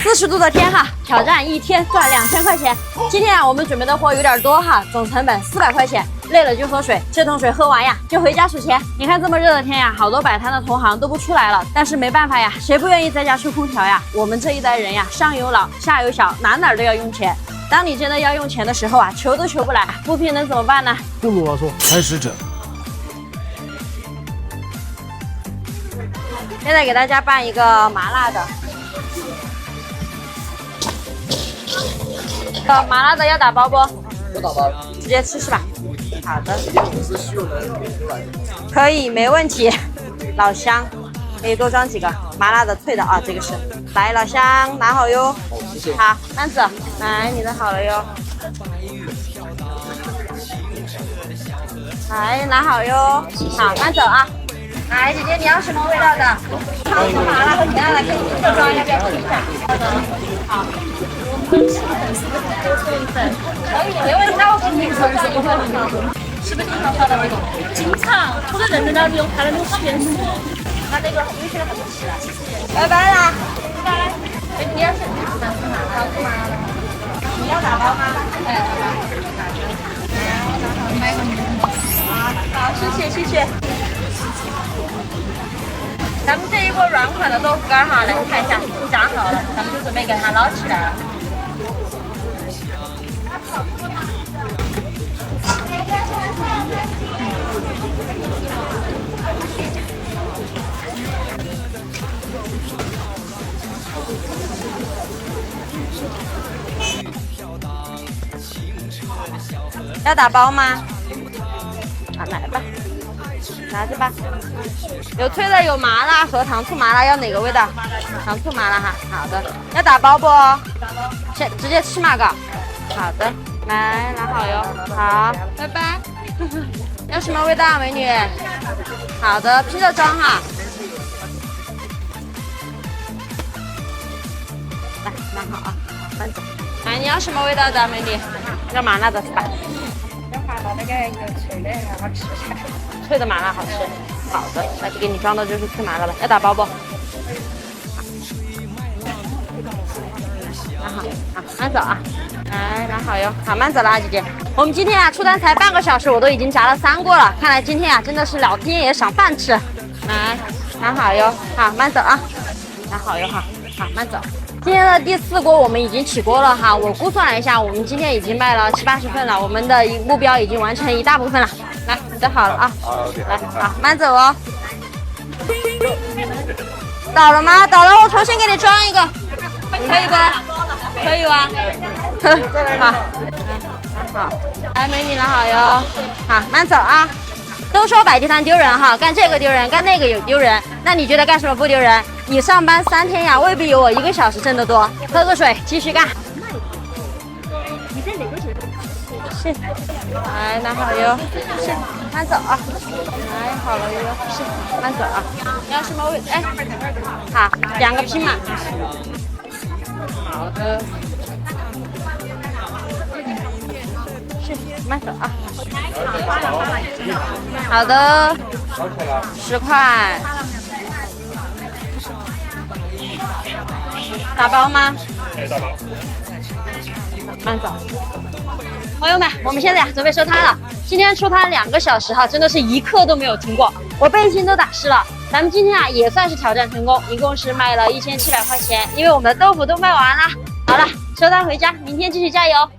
40度的天哈，挑战一天赚2000块钱。今天啊，我们准备的货有点多哈，总成本400块钱。累了就喝水，这桶水喝完呀，就回家数钱。你看这么热的天呀，好多摆摊的同行都不出来了，但是没办法呀，谁不愿意在家吹空调呀？我们这一代人呀，上有老，下有小，哪都要用钱。当你真的要用钱的时候啊，求都求不来，不平能怎么办呢？不啰嗦，开始整。现在给大家拌一个麻辣的。麻辣的要打包不？不打包，直接吃是吧？好的，公司需要的出来。可以，没问题。老乡，可以多装几个麻辣的脆的啊，这个是。来，老乡拿好哟。好，谢谢。好，曼子，来你的好了哟。来拿好哟。好，慢走啊。来，姐姐你要什么味道的？汤醋麻辣和甜辣的可以自己装，要不要试一下？好。可以，没问题，那我给你说一下。是不是经常刷到那种？经常，或者认真点用看那种视频。那那个有些人很不吃啊。拜拜啦。拜拜。你要是汤醋麻辣的，你要打包吗？哎，好，谢谢谢谢。咱们这一锅软款的豆腐干哈，来看一下，炸好了，咱们就准备给它捞起来了。要打包吗？啊，来吧，拿着吧。有脆的，有麻辣和糖醋麻辣，要哪个味道？糖醋麻辣哈。好的，要打包不？先直接吃嘛个。好的，来拿好哟。好，拜拜。要什么味道，美女？好的，拼着装哈。来拿好啊，慢走。哎，你要什么味道的，美女？要麻辣的是吧？要麻辣那个有脆的，然后吃起来。脆的麻辣好吃。好的，那就给你装的就是脆麻辣了。要打包不？拿好，好，慢走啊。来，拿好哟。好，慢走了啊，姐姐。我们今天啊出单才半个小时，我都已经炸了3锅了。看来今天啊真的是老天爷赏饭吃。来，拿好哟。好，慢走啊。拿好哟哈。好，慢走。今天的第4锅我们已经起锅了哈，我估算了一下，我们今天已经卖了70、80份了，我们的目标已经完成一大部分了。来，你的好了啊，来，好，慢走哦。倒了吗？倒了，我重新给你装一个，可以不？可以吗？好，好，来，美女拿好哟。好，慢走啊。都说摆地摊丢人哈，干这个丢人，干那个有丢人，那你觉得干什么不丢人？你上班3天呀，未必有我1个小时挣得多。喝个水，继续干。是，来拿好哟。是，慢走啊。来好了哟。是，慢走啊。你要什么味？哎，好，2个拼嘛。好的。是，慢走啊。好的，10块。打包吗？打包。慢走。朋友们，我们现在呀准备收摊了。今天出摊2个小时哈，真的是一刻都没有停过，我背心都打湿了。咱们今天啊也算是挑战成功，一共是卖了1700块钱，因为我们的豆腐都卖完了。好了，收摊回家，明天继续加油。